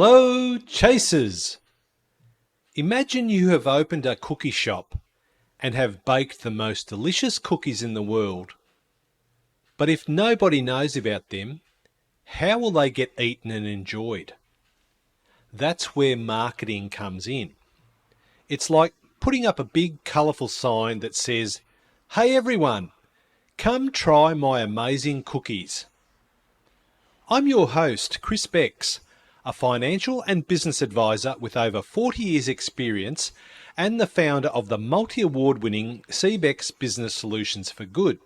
Hello, chasers. Imagine you have opened a cookie shop and have baked the most delicious cookies in the world. But if nobody knows about them, how will they get eaten and enjoyed? That's where marketing comes in. It's like putting up a big colourful sign that says, "Hey everyone, come try my amazing cookies." I'm your host, Chris Becks, a financial and business advisor with over 40 years experience and the founder of the multi-award winning CBEX Business Solutions for Good.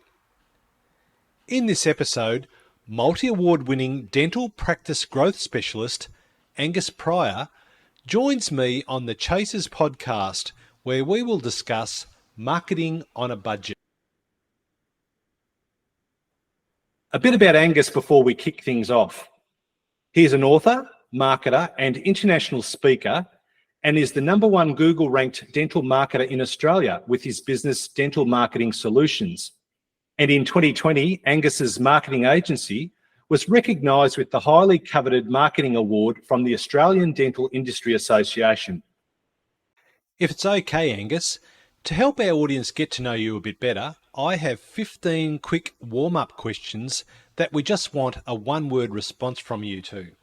In this episode, multi-award winning dental practice growth specialist Angus Pryor joins me on the Chasers podcast, where we will discuss marketing on a budget. A bit about Angus before we kick things off. He is an author, marketer and international speaker, and is the #1 Google ranked dental marketer in Australia with his business Dental Marketing Solutions. And in 2020, Angus's marketing agency was recognised with the highly coveted marketing award from the Australian Dental Industry Association. If it's okay, Angus, to help our audience get to know you a bit better, I have 15 quick warm-up questions that we just want a one-word response from you to.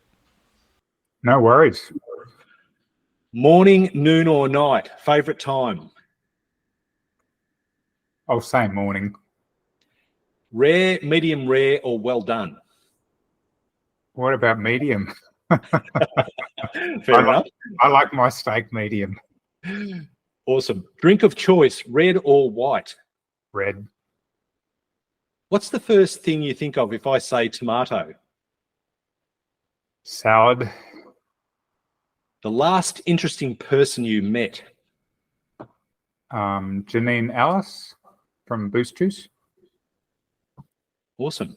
No worries. Morning, noon or night, favourite time? I'll say morning. Rare, medium rare or well done? What about medium? Fair enough. I like my steak medium. Awesome. Drink of choice, red or white? Red. What's the first thing you think of if I say tomato? Salad. The last interesting person you met? Janine Alice from Boost Juice. Awesome.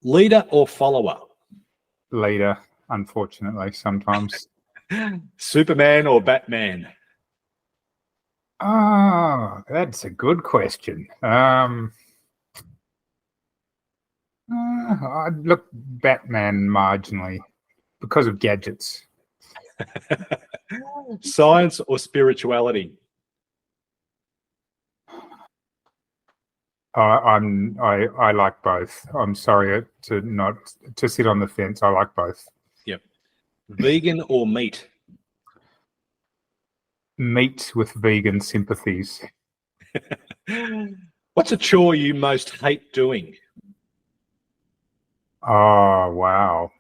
Leader or follower? Leader, unfortunately, sometimes. Superman or Batman? Oh, that's a good question. I'd look Batman marginally because of gadgets. Science or spirituality? I like both. I'm sorry to sit on the fence. I like both. Yep. Vegan or meat? Meat with vegan sympathies. What's a chore you most hate doing? Oh, wow.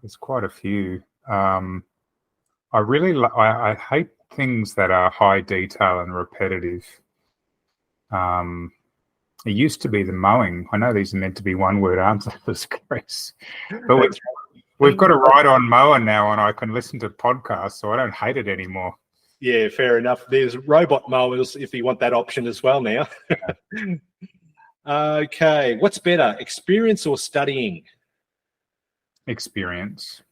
There's quite a few. I hate things that are high detail and repetitive. It used to be the mowing. I know these are meant to be one-word answers, Chris. But we've got a ride-on mower now, and I can listen to podcasts, so I don't hate it anymore. Yeah, fair enough. There's robot mowers if you want that option as well now. Okay, what's better, experience or studying? Experience.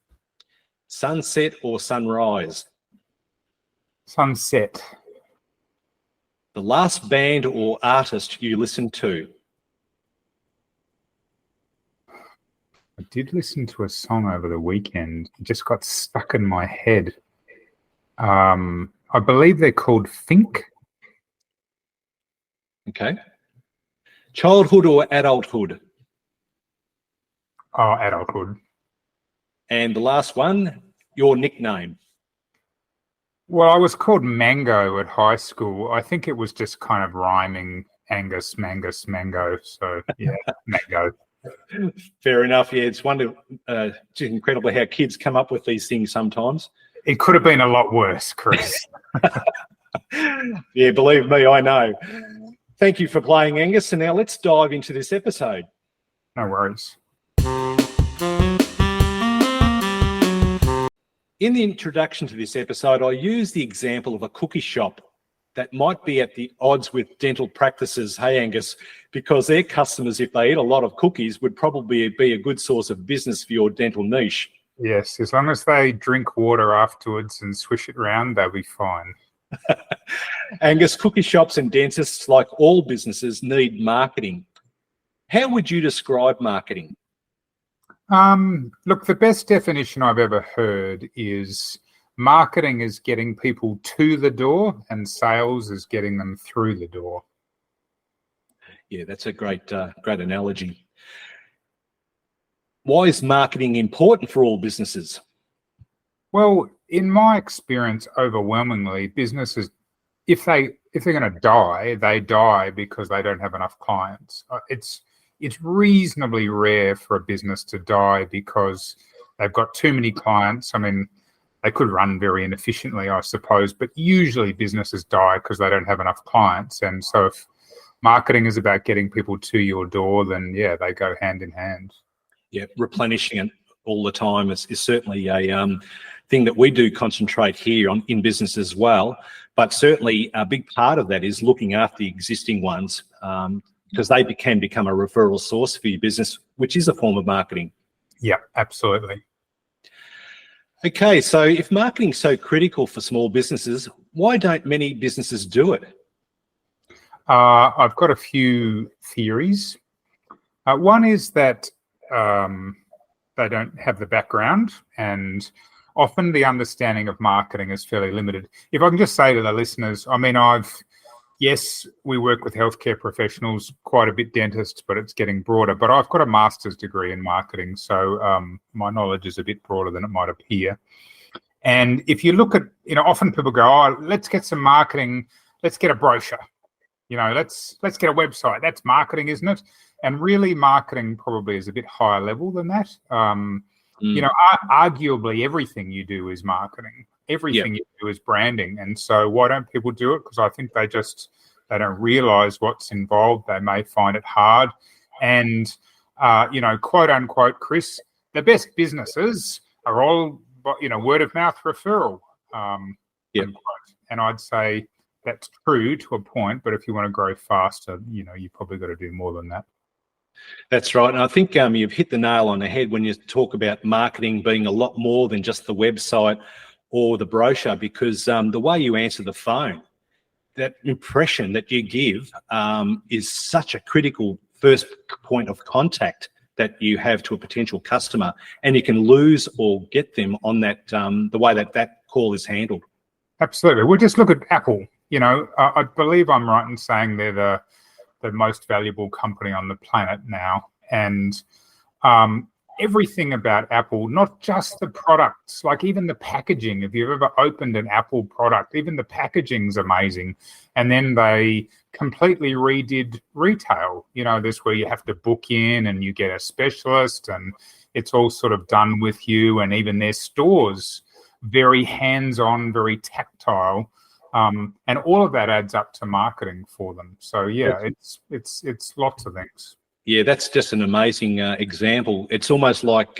Sunset or sunrise? Sunset. The last band or artist you listened to? I did listen to a song over the weekend. It just got stuck in my head. I believe they're called Think. Okay. Childhood or adulthood? Oh, adulthood. And the last one, your nickname? Well, I was called Mango at high school. I think it was just kind of rhyming Angus, Mangus, Mango. So, yeah, Mango. Fair enough. Yeah, it's it's incredible how kids come up with these things sometimes. It could have been a lot worse, Chris. Yeah, believe me, I know. Thank you for playing, Angus. And now let's dive into this episode. No worries. In the introduction to this episode, I use the example of a cookie shop that might be at the odds with dental practices, hey Angus, because their customers, if they eat a lot of cookies, would probably be a good source of business for your dental niche. Yes, as long as they drink water afterwards and swish it around, they'll be fine. Angus, cookie shops and dentists, like all businesses, need marketing. How would you describe marketing? Look, the best definition I've ever heard is marketing is getting people to the door and sales is getting them through the door. Yeah, that's a great analogy. Why is marketing important for all businesses? Well, in my experience, overwhelmingly, businesses, if they're going to die, they die because they don't have enough clients. It's reasonably rare for a business to die because they've got too many clients. I mean, they could run very inefficiently, I suppose, but usually businesses die because they don't have enough clients. And so if marketing is about getting people to your door, then yeah, they go hand in hand. Yeah, replenishing it all the time is certainly a thing that we do concentrate here on in business as well. But certainly a big part of that is looking after the existing ones because they can become a referral source for your business, which is a form of marketing. Yeah, absolutely. Okay, so if marketing is so critical for small businesses, why don't many businesses do it? I've got a few theories. One is that they don't have the background, and often the understanding of marketing is fairly limited. If I can just say to the listeners, I mean, yes, we work with healthcare professionals, quite a bit dentists, but it's getting broader. But I've got a master's degree in marketing, so my knowledge is a bit broader than it might appear. And if you look at, often people go, oh, let's get some marketing, let's get a brochure, let's get a website. That's marketing, isn't it? And really, marketing probably is a bit higher level than that. Arguably, everything you do is marketing. Everything you do is branding. And so why don't people do it? Because I think they don't realize what's involved. They may find it hard. And, quote unquote, Chris, the best businesses are all, word of mouth referral. And I'd say that's true to a point, but if you want to grow faster, you've probably got to do more than that. That's right. And I think you've hit the nail on the head when you talk about marketing being a lot more than just the website or the brochure, because the way you answer the phone, that impression that you give is such a critical first point of contact that you have to a potential customer, and you can lose or get them on that the way that call is handled. Absolutely. We'll just look at Apple. I believe I'm right in saying they're the most valuable company on the planet now. And everything about Apple, not just the products, like even the packaging. If you've ever opened an Apple product, even the packaging's amazing. And then they completely redid retail. This where you have to book in and you get a specialist and it's all sort of done with you. And even their stores, very hands-on, very tactile. And all of that adds up to marketing for them. So yeah, it's lots of things. Yeah, that's just an amazing example. It's almost like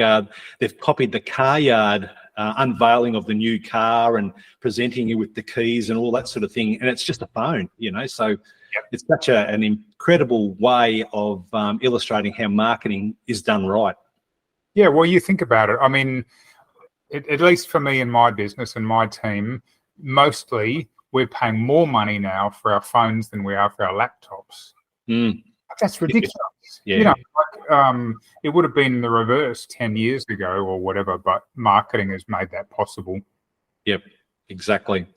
they've copied the car yard unveiling of the new car and presenting you with the keys and all that sort of thing. And it's just a phone, So it's such an incredible way of illustrating how marketing is done right. Yeah, well, you think about it. I mean, at least for me and my business and my team, mostly we're paying more money now for our phones than we are for our laptops. That's ridiculous. Yeah. It would have been the reverse 10 years ago or whatever, but marketing has made that possible. Yep, exactly.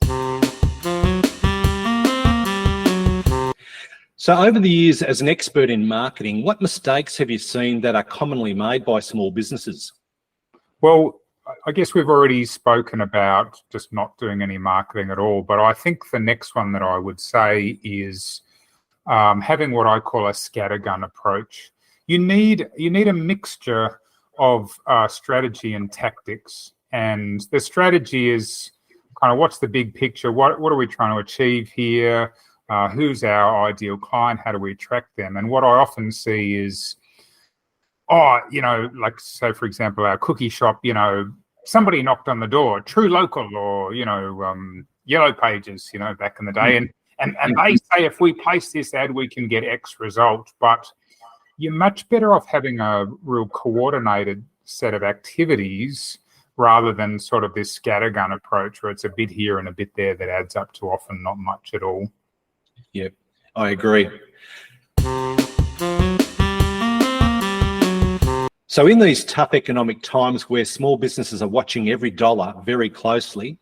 So over the years, as an expert in marketing, what mistakes have you seen that are commonly made by small businesses? Well, I guess we've already spoken about just not doing any marketing at all, but I think the next one that I would say is having what I call a scattergun approach. You need a mixture of strategy and tactics, and the strategy is kind of what's the big picture, what are we trying to achieve here, who's our ideal client, how do we attract them, and what I often see is like say, for example, our cookie shop, somebody knocked on the door, True Local or, Yellow Pages, back in the day. And they say if we place this ad, we can get X result. But you're much better off having a real coordinated set of activities rather than sort of this scattergun approach where it's a bit here and a bit there that adds up to often not much at all. Yep, I agree. So in these tough economic times where small businesses are watching every dollar very closely,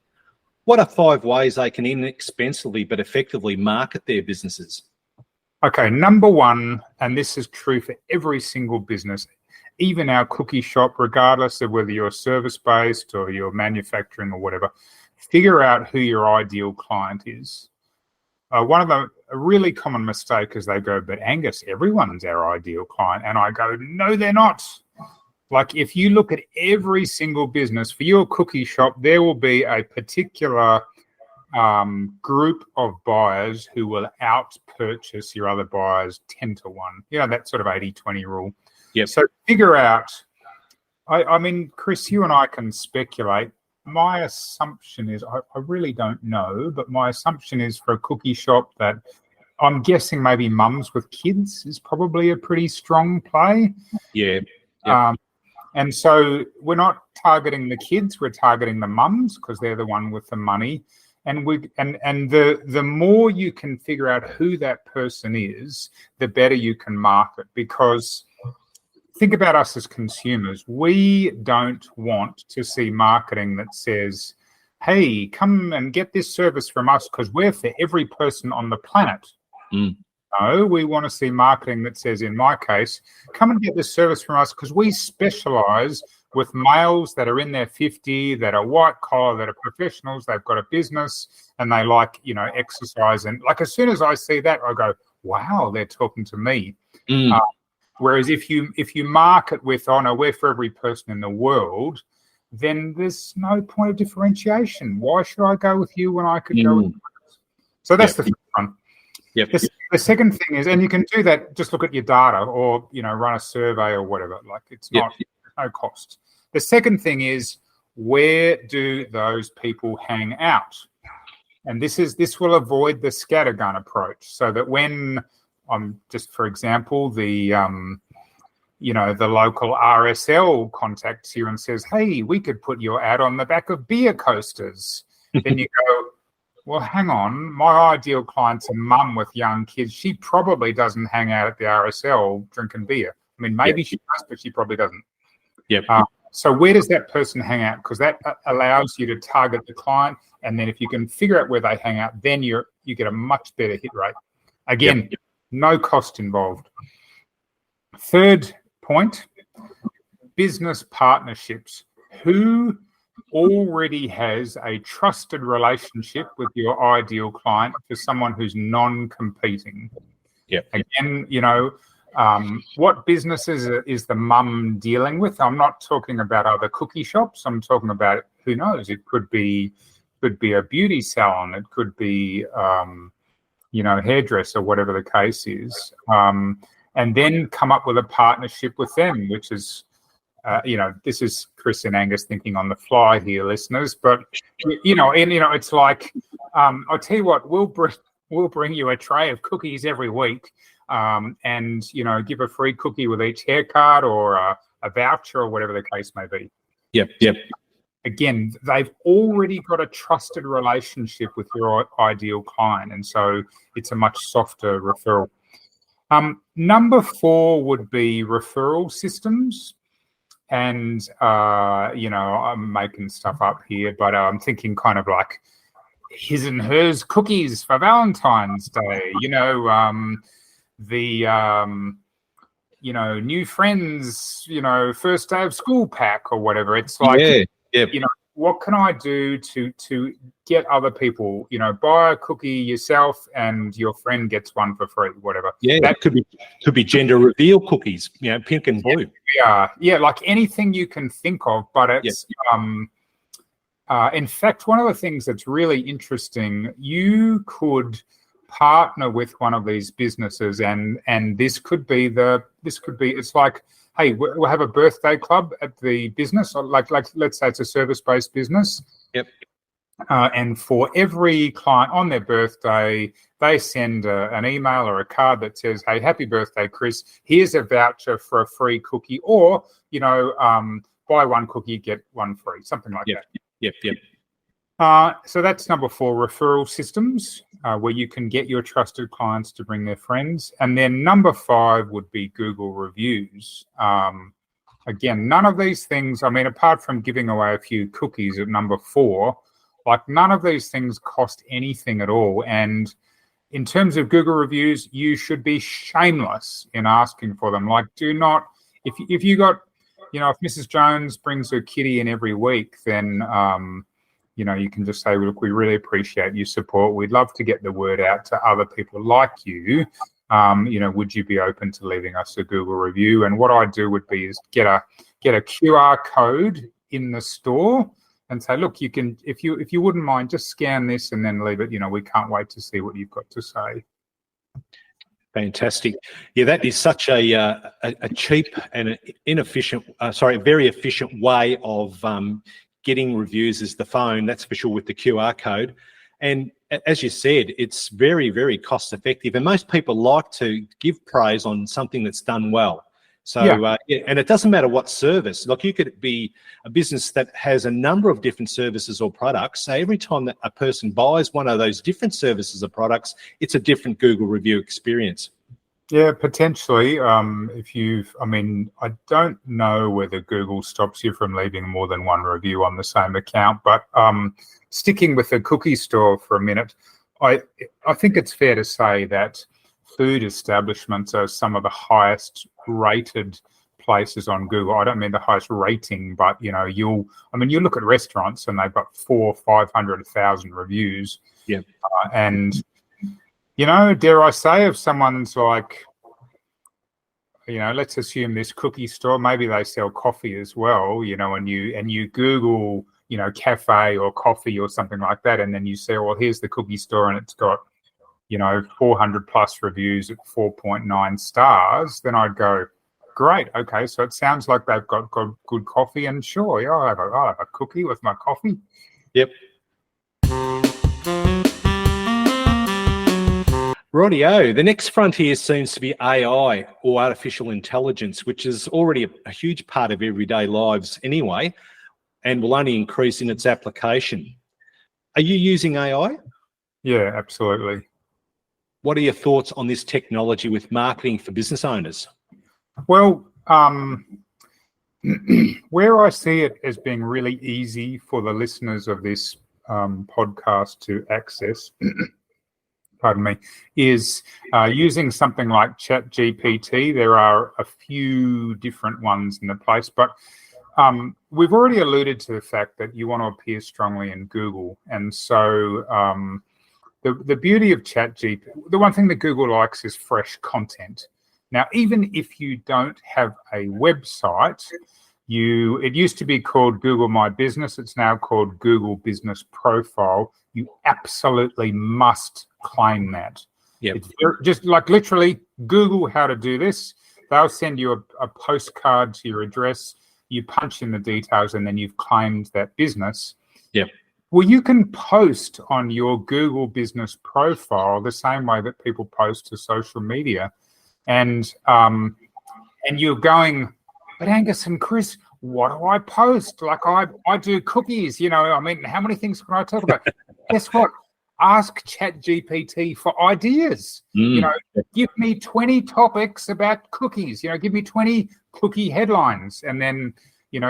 what are 5 ways they can inexpensively but effectively market their businesses? Okay, number one, and this is true for every single business, even our cookie shop, regardless of whether you're service-based or you're manufacturing or whatever, figure out who your ideal client is. One of a really common mistake is they go, but Angus, everyone's our ideal client. And I go, no, they're not. Like if you look at every single business, for your cookie shop, there will be a particular group of buyers who will out-purchase your other buyers 10 to 1. You know, that sort of 80-20 rule. Yep. So figure out, I mean, Chris, you and I can speculate. My assumption is, I really don't know, but my assumption is for a cookie shop that I'm guessing maybe mums with kids is probably a pretty strong play. Yeah. Yep. And so we're not targeting the kids, we're targeting the mums because they're the one with the money. And the more you can figure out who that person is, the better you can market. Because think about us as consumers. We don't want to see marketing that says, hey, come and get this service from us because we're for every person on the planet. No, we want to see marketing that says, in my case, come and get this service from us because we specialize with males that are in their 50, that are white collar, that are professionals, they've got a business and they like, you know, exercise. And like as soon as I see that, I go, wow, they're talking to me. Whereas if you market with, oh no, we're for every person in the world, then there's no point of differentiation. Why should I go with you when I could go with you? So that's the first one. Yep. The second thing is, and you can do that, just look at your data or, you know, run a survey or whatever. Like it's not, no cost. The second thing is, where do those people hang out? And this will avoid the scattergun approach, so that when just for example, the the local RSL contacts you and says, hey, we could put your ad on the back of beer coasters. Then you go, well, hang on, my ideal client's a mum with young kids. She probably doesn't hang out at the RSL drinking beer. I mean, maybe she does, but she probably doesn't. Yep. So where does that person hang out? Because that allows you to target the client. And then if you can figure out where they hang out, then you get a much better hit rate. Again, no cost involved. Third point, business partnerships. Who already has a trusted relationship with your ideal client for someone who's non-competing? Again, what businesses is the mum dealing with? I'm not talking about other cookie shops. I'm talking about, who knows, it could be a beauty salon. It could be, hairdresser, whatever the case is. And then come up with a partnership with them, which is, this is Chris and Angus thinking on the fly here, listeners. But, it's like, I'll tell you what, we'll bring you a tray of cookies every week. And give a free cookie with each haircut or a voucher or whatever the case may be. Yep. Again, they've already got a trusted relationship with your ideal client, and so it's a much softer referral. Number 4 would be referral systems. And, I'm making stuff up here, but I'm thinking kind of like his and hers cookies for Valentine's Day, new friends, first day of school pack or whatever. It's like, what can I do to get other people, buy a cookie yourself and your friend gets one for free, whatever. Yeah, that could be gender reveal cookies, pink and blue. Yeah, like anything you can think of, but it's, in fact, one of the things that's really interesting, you could partner with one of these businesses and this could be it's like, hey, we'll have a birthday club at the business, or like let's say it's a service-based business. And for every client on their birthday, they send an email or a card that says, hey, happy birthday, Chris, here's a voucher for a free cookie, or buy one cookie, get one free, something like that. So that's number 4, referral systems, where you can get your trusted clients to bring their friends. And then number 5 would be Google reviews. again, none of these things, I mean, apart from giving away a few cookies at number 4, like none of these things cost anything at all. And in terms of Google reviews, you should be shameless in asking for them. Like, do not, if you got, if Mrs. Jones brings her kitty in every week, then, you can just say, look, we really appreciate your support. We'd love to get the word out to other people like you. Would you be open to leaving us a Google review? And what I do would be is get a QR code in the store and say, look, you can, if you wouldn't mind, just scan this and then leave it. We can't wait to see what you've got to say. Fantastic. Yeah, that is such a cheap and very efficient way of getting reviews is the phone, that's for sure, with the QR code. And as you said, it's very, very cost effective. And most people like to give praise on something that's done well. So, and it doesn't matter what service. Like, you could be a business that has a number of different services or products. So every time that a person buys one of those different services or products, it's a different Google review experience. Yeah, potentially. I don't know whether Google stops you from leaving more than one review on the same account, but sticking with the cookie store for a minute, I think it's fair to say that food establishments are some of the highest rated places on Google. I don't mean the highest rating, but you look at restaurants and they've got 400,000 or 500,000 reviews. Yeah, and dare I say, if someone's like, let's assume this cookie store, maybe they sell coffee as well, and you Google, cafe or coffee or something like that, and then you say, well, here's the cookie store and it's got 400 plus reviews at 4.9 stars, then I'd go, great, okay, so it sounds like they've got good coffee, and sure, yeah, I'll have a cookie with my coffee. Yep. Rightio. The next frontier seems to be AI, or artificial intelligence, which is already a huge part of everyday lives anyway, and will only increase in its application. Are you using AI? Yeah, absolutely. What are your thoughts on this technology with marketing for business owners? Well, where I see it as being really easy for the listeners of this podcast to access, pardon me, is using something like ChatGPT. There are a few different ones in the place, but we've already alluded to the fact that you want to appear strongly in Google. And so the beauty of ChatGPT, the one thing that Google likes is fresh content. Now, even if you don't have a website, it used to be called Google My Business. It's now called Google Business Profile. You absolutely must claim that. Yep. It's just like literally Google how to do this. They'll send you a postcard to your address. You punch in the details and then you've claimed that business. Yep. Well, you can post on your Google Business Profile the same way that people post to social media. And you're going, but Angus and Chris, what do I post? Like I do cookies, how many things can I talk about? Guess what? Ask ChatGPT for ideas. Give me 20 topics about cookies. Give me 20 cookie headlines, and then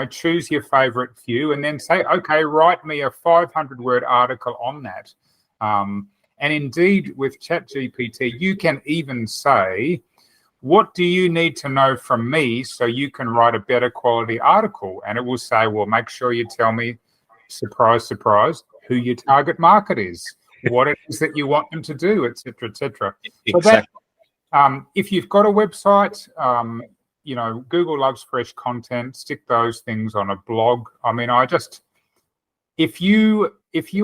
choose your favorite few, and then say, okay, write me a 500-word article on that. And indeed, with ChatGPT, you can even say, what do you need to know from me so you can write a better quality article? And it will say, well, make sure you tell me, surprise, surprise, who your target market is, what it is that you want them to do, et cetera, et cetera. Exactly. So if you've got a website, Google loves fresh content. Stick those things on a blog. If you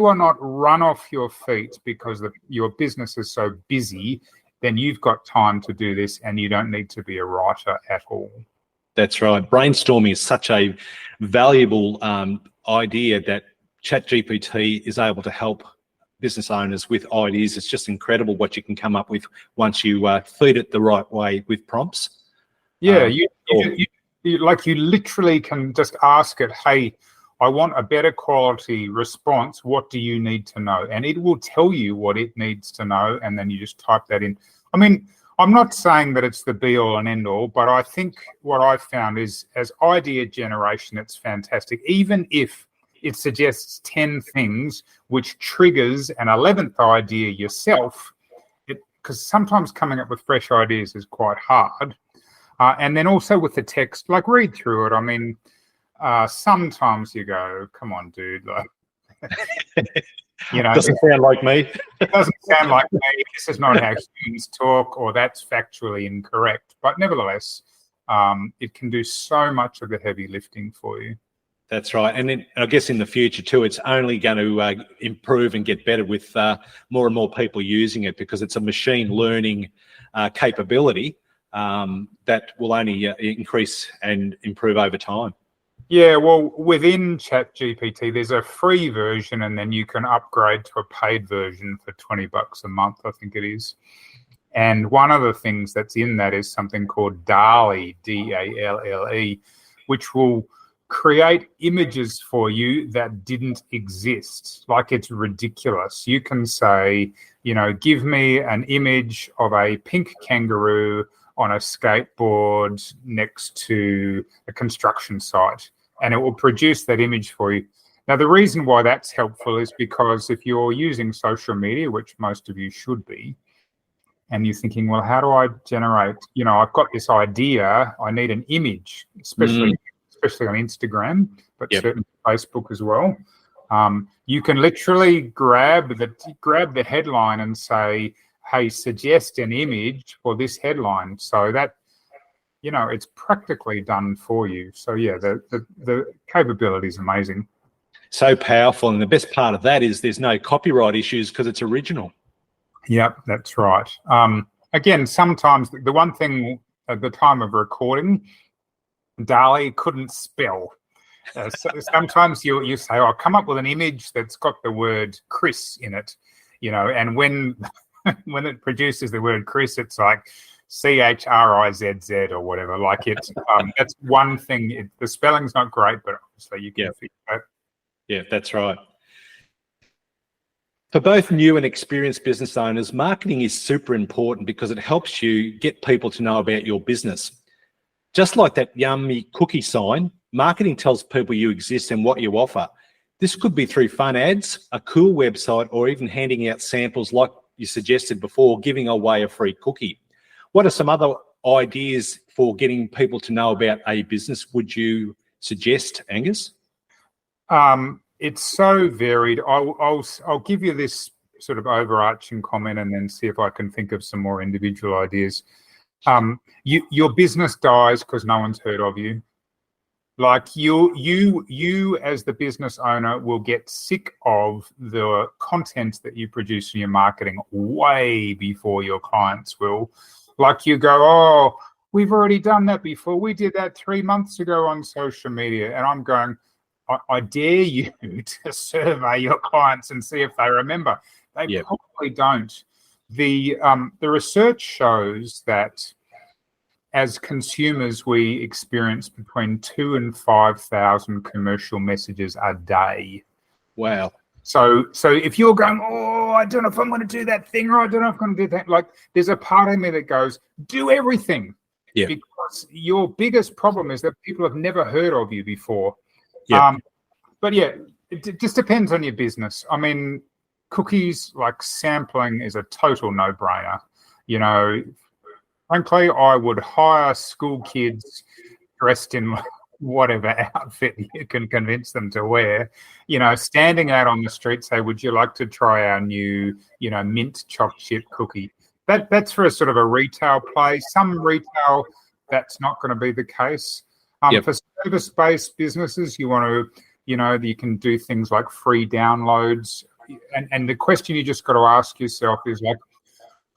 are not run off your feet because your business is so busy, then you've got time to do this and you don't need to be a writer at all. That's right. Brainstorming is such a valuable idea that ChatGPT is able to help business owners with ideas. It's just incredible what you can come up with once you feed it the right way with prompts. Yeah, you literally can just ask it, hey, I want a better quality response. What do you need to know? And it will tell you what it needs to know, and then you just type that in. I'm not saying that it's the be all and end all, but I think what I've found is as idea generation, it's fantastic. Even if it suggests 10 things which triggers an 11th idea yourself, because sometimes coming up with fresh ideas is quite hard. And then also with the text, like read through it. I mean, sometimes you go, come on, dude, like, Doesn't sound like me. It doesn't sound like me. This is not how humans talk, or that's factually incorrect. But nevertheless, it can do so much of the heavy lifting for you. That's right. And then I guess in the future too, it's only going to improve and get better with more and more people using it, because it's a machine learning capability that will only increase and improve over time. Yeah, well, within ChatGPT, there's a free version, and then you can upgrade to a paid version for $20 a month, I think it is. And one of the things that's in that is something called DALL-E, D-A-L-L-E, which will create images for you that didn't exist. Like, it's ridiculous. You can say, give me an image of a pink kangaroo on a skateboard next to a construction site, and it will produce that image for you. Now, the reason why that's helpful is because if you're using social media, which most of you should be, and you're thinking, well, how do I generate, I've got this idea, I need an image, especially on Instagram, but certainly Facebook as well. You can literally grab the headline and say, hey, suggest an image for this headline. So that, it's practically done for you. So yeah, the capability is amazing. So powerful. And the best part of that is there's no copyright issues because it's original. Yep, that's right. Again, sometimes the one thing at the time of recording, DALL-E couldn't spell. So sometimes you say, oh, come up with an image that's got the word Chris in it, and when it produces the word Chris, it's like CHRIZZ or whatever. Like it's that's one thing. The spelling's not great, but obviously you can fix that. Yeah, that's right. For both new and experienced business owners, marketing is super important because it helps you get people to know about your business. Just like that yummy cookie sign, marketing tells people you exist and what you offer. This could be through fun ads, a cool website, or even handing out samples like you suggested before, giving away a free cookie. What are some other ideas for getting people to know about a business would you suggest, Angus? It's so varied. I'll give you this sort of overarching comment and then see if I can think of some more individual ideas. Your business dies because no one's heard of you. Like you as the business owner will get sick of the content that you produce in your marketing way before your clients will. Like you go, oh, we've already done that before. We did that 3 months ago on social media. And I'm going, I dare you to survey your clients and see if they remember. They probably don't. The research shows that as consumers, we experience between 2,000 and 5,000 commercial messages a day. Wow. So if you're going, oh, I don't know if I'm going to do that thing, or I don't know if I'm going to do that, like there's a part of me that goes, do everything. Yeah. Because your biggest problem is that people have never heard of you before. Yeah. But yeah, it just depends on your business. I mean, cookies, like sampling is a total no-brainer. Frankly, I would hire school kids dressed in whatever outfit you can convince them to wear, standing out on the street, say, would you like to try our new, mint chocolate chip cookie? That's for a sort of a retail play. Some retail, that's not going to be the case. For service-based businesses, you want to, you can do things like free downloads. And the question you just got to ask yourself is like,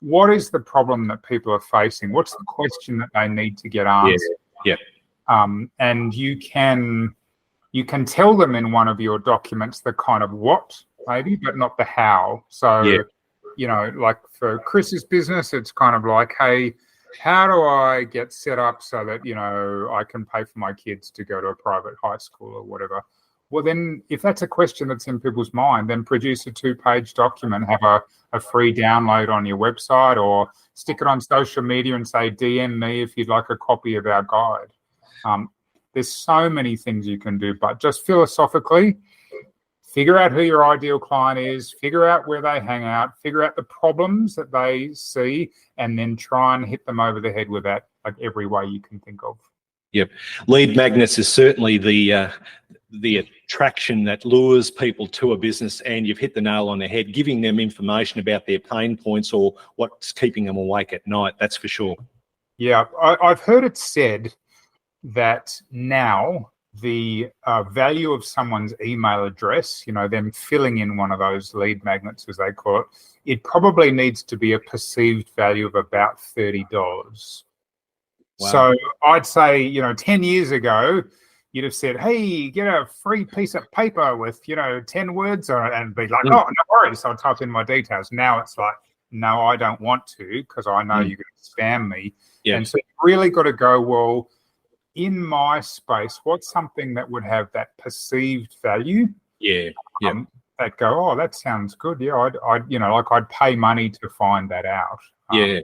what is the problem that people are facing? What's the question that they need to get answered? Yeah. And you can tell them in one of your documents the kind of what, maybe, but not the how. So, like for Chris's business, it's kind of like, hey, how do I get set up so that, I can pay for my kids to go to a private high school or whatever? Well, then if that's a question that's in people's mind, then produce a 2-page document, have a free download on your website, or stick it on social media and say, DM me if you'd like a copy of our guide. There's so many things you can do, but just philosophically, figure out who your ideal client is, figure out where they hang out, figure out the problems that they see, and then try and hit them over the head with that, like every way you can think of. Yep. Lead magnets is certainly the attraction that lures people to a business, and you've hit the nail on the head, giving them information about their pain points or what's keeping them awake at night. That's for sure. Yeah, I've heard it said that now the value of someone's email address, them filling in one of those lead magnets, as they call it, it probably needs to be a perceived value of about $30. Wow. So I'd say, 10 years ago, you'd have said, hey, get a free piece of paper with, 10 words on it, and be like, oh, no worries, I'll type in my details. Now it's like, no, I don't want to, because I know you're going to spam me. Yeah. And so you really got to go, well, in my space, what's something that would have that perceived value? Yeah. That go, oh, that sounds good. Yeah, I'd pay money to find that out. Yeah.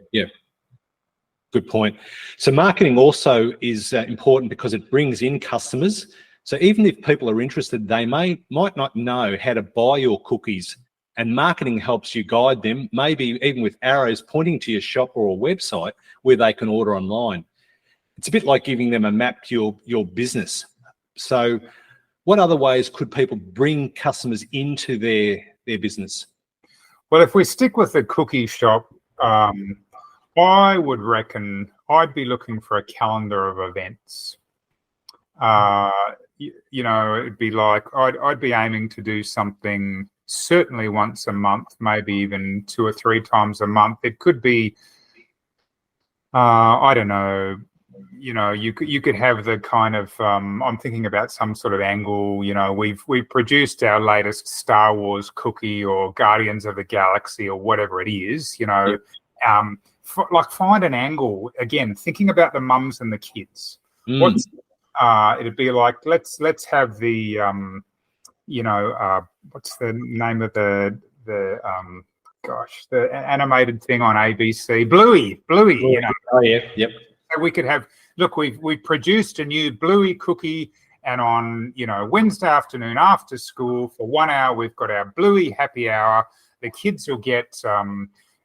Good point. So marketing also is important because it brings in customers. So even if people are interested, they might not know how to buy your cookies, and marketing helps you guide them, maybe even with arrows pointing to your shop or a website where they can order online. It's a bit like giving them a map to your business. So what other ways could people bring customers into their business? Well, if we stick with the cookie shop, I would reckon I'd be looking for a calendar of events. It'd be like I'd be aiming to do something certainly once a month, maybe even 2 or 3 times a month. It could be, I don't know, you could have the kind of I'm thinking about some sort of angle. We've produced our latest Star Wars cookie or Guardians of the Galaxy or whatever it is. Find an angle, again, thinking about the mums and the kids. It'd be like, let's have the what's the name of the animated thing on ABC, Bluey. Oh yeah, yep. So we could have, look, we've produced a new Bluey cookie, and on Wednesday afternoon after school for 1 hour we've got our Bluey happy hour. The kids will get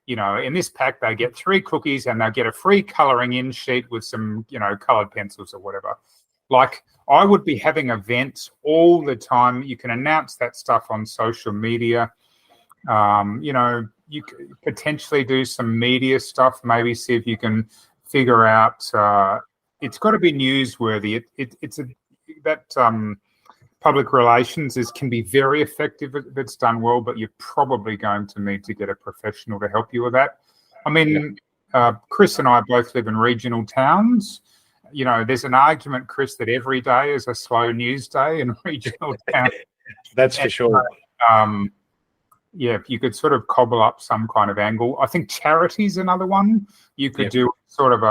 in this pack, they get 3 cookies, and they'll get a free colouring in sheet with some, coloured pencils or whatever. Like, I would be having events all the time. You can announce that stuff on social media. You could potentially do some media stuff, maybe see if you can figure out, it's got to be newsworthy. Public relations can be very effective if it's done well, but you're probably going to need to get a professional to help you with that. I mean, Chris and I both live in regional towns. There's an argument, Chris, that every day is a slow news day in regional towns. That's for sure. If you could sort of cobble up some kind of angle. I think charity's another one. You could do sort of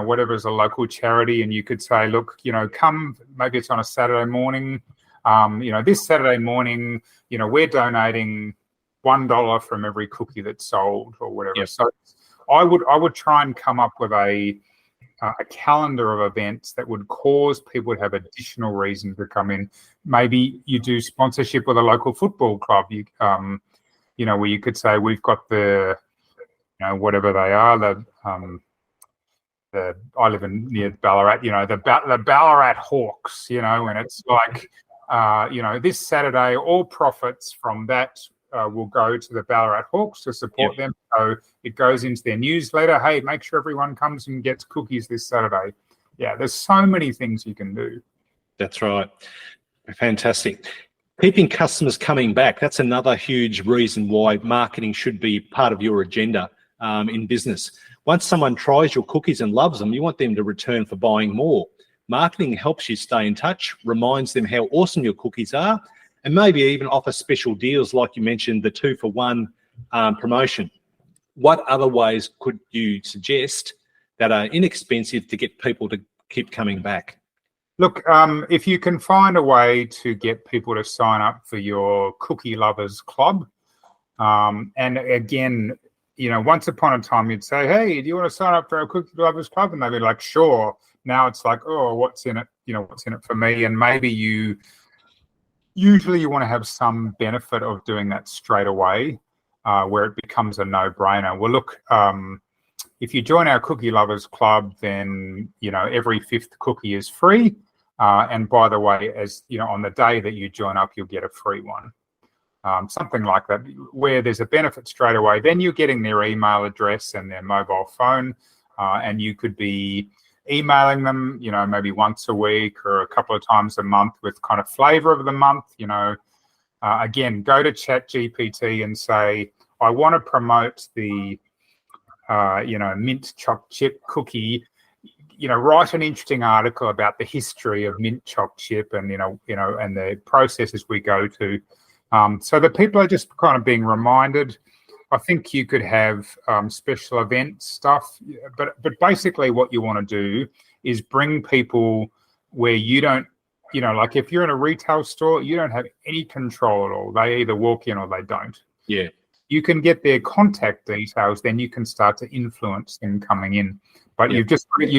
whatever's a local charity, and you could say, look, come, maybe it's on a Saturday morning. This Saturday morning, we're donating $1 from every cookie that's sold or whatever. Yep. So I would try and come up with a calendar of events that would cause people to have additional reason to come in. Maybe you do sponsorship with a local football club. Where you could say, we've got the, whatever they are, I live near Ballarat, the Ballarat Hawks, and it's like, this Saturday, all profits from that will go to the Ballarat Hawks to support them. So it goes into their newsletter. Hey, make sure everyone comes and gets cookies this Saturday. Yeah, there's so many things you can do. That's right. Fantastic. Keeping customers coming back, that's another huge reason why marketing should be part of your agenda in business. Once someone tries your cookies and loves them, you want them to return for buying more. Marketing helps you stay in touch, reminds them how awesome your cookies are, and maybe even offer special deals like you mentioned, the 2-for-1 promotion. What other ways could you suggest that are inexpensive to get people to keep coming back? Look, if you can find a way to get people to sign up for your Cookie Lovers Club, and again, once upon a time you'd say, "Hey, do you want to sign up for our Cookie Lovers Club?" And they'd be like, "Sure." Now it's like, "Oh, what's in it? What's in it for me?" And maybe usually you want to have some benefit of doing that straight away, where it becomes a no-brainer. Well, look, if you join our Cookie Lovers Club, then every 5th cookie is free. And by the way, on the day that you join up, you'll get a free one. Something like that, where there's a benefit straight away. Then you're getting their email address and their mobile phone, and you could be emailing them, maybe once a week or a couple of times a month with kind of flavor of the month. Again, go to ChatGPT and say, I want to promote the mint choc chip cookie. Write an interesting article about the history of mint choc chip and and the processes we go to. So that people are just kind of being reminded. I think you could have special event stuff, but basically what you want to do is bring people where you don't, like if you're in a retail store, you don't have any control at all. They either walk in or they don't. Yeah. You can get their contact details, then you can start to influence them coming in. But you've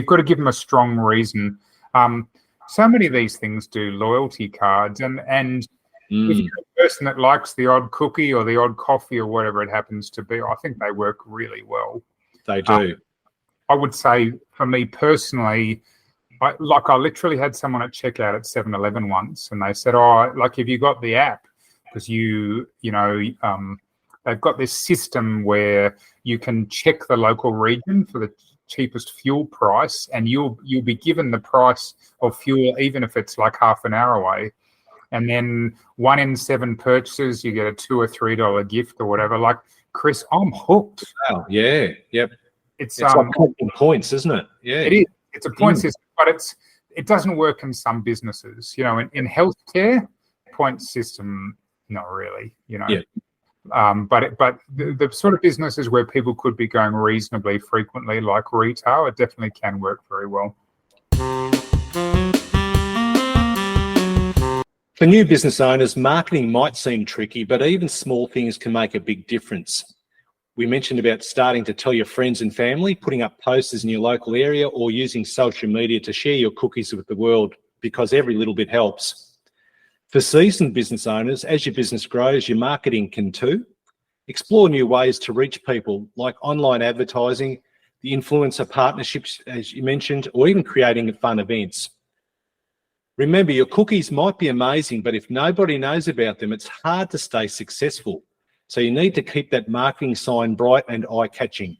got to give them a strong reason. So many of these things do loyalty cards, and if you're a person that likes the odd cookie or the odd coffee or whatever it happens to be, I think they work really well. They do. I would say for me personally, I literally had someone at checkout at 7-Eleven once, and they said, have you got the app? Because they've got this system where you can check the local region for the cheapest fuel price, and you'll be given the price of fuel even if it's like half an hour away. And then 1 in 7 purchases, you get a $2 or $3 gift or whatever. Like, Chris, I'm hooked. Wow. Yeah. Yep. It's like points, isn't it? Yeah. It is. It's a point system, but it doesn't work in some businesses. In healthcare, point system, not really. Yeah. But the sort of businesses where people could be going reasonably frequently, like retail, it definitely can work very well. For new business owners, marketing might seem tricky, but even small things can make a big difference. We mentioned about starting to tell your friends and family, putting up posters in your local area, or using social media to share your cookies with the world, because every little bit helps. For seasoned business owners, as your business grows, your marketing can too. Explore new ways to reach people, like online advertising, the influencer partnerships, as you mentioned, or even creating fun events. Remember, your cookies might be amazing, but if nobody knows about them, it's hard to stay successful. So you need to keep that marketing sign bright and eye-catching.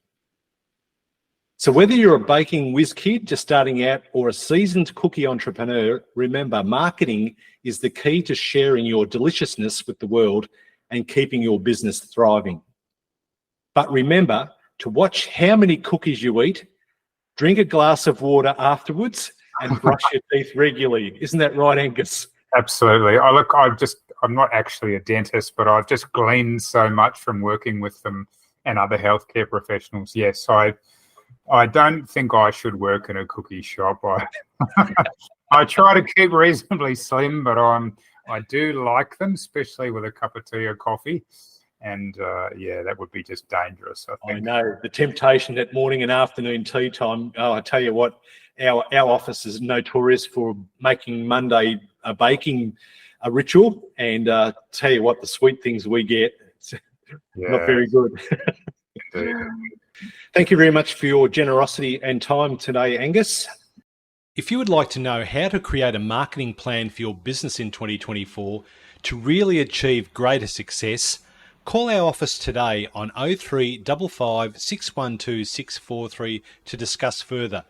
So whether you're a baking whiz kid just starting out or a seasoned cookie entrepreneur, remember, marketing is the key to sharing your deliciousness with the world and keeping your business thriving. But remember to watch how many cookies you eat, drink a glass of water afterwards, and brush your teeth regularly. Isn't that right, Angus? Absolutely. I'm not actually a dentist, but I've just gleaned so much from working with them and other healthcare professionals. Yes, I don't think I should work in a cookie shop. I try to keep reasonably slim, but I do like them, especially with a cup of tea or coffee. And that would be just dangerous, I think. I know. The temptation at morning and afternoon tea time. Oh, I tell you what, our office is notorious for making Monday baking a ritual. And tell you what, the sweet things we get, it's not very good. Thank you very much for your generosity and time today, Angus. If you would like to know how to create a marketing plan for your business in 2024 to really achieve greater success, call our office today on 0355 612 643 to discuss further.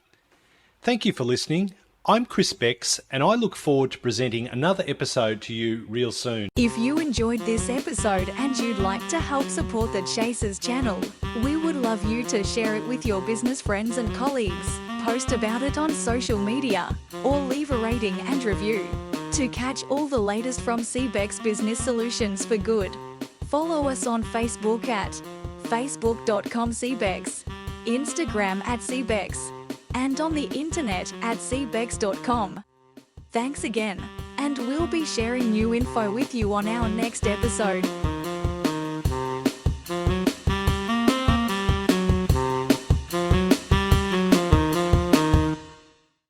Thank you for listening. I'm Chris Becks, and I look forward to presenting another episode to you real soon. If you enjoyed this episode and you'd like to help support the Chasers channel, we would love you to share it with your business friends and colleagues, post about it on social media, or leave a rating and review. To catch all the latest from CBEX Business Solutions for Good, follow us on Facebook at facebook.com/CBEX, Instagram @CBEX, and on the internet at cbex.com. Thanks again, and we'll be sharing new info with you on our next episode.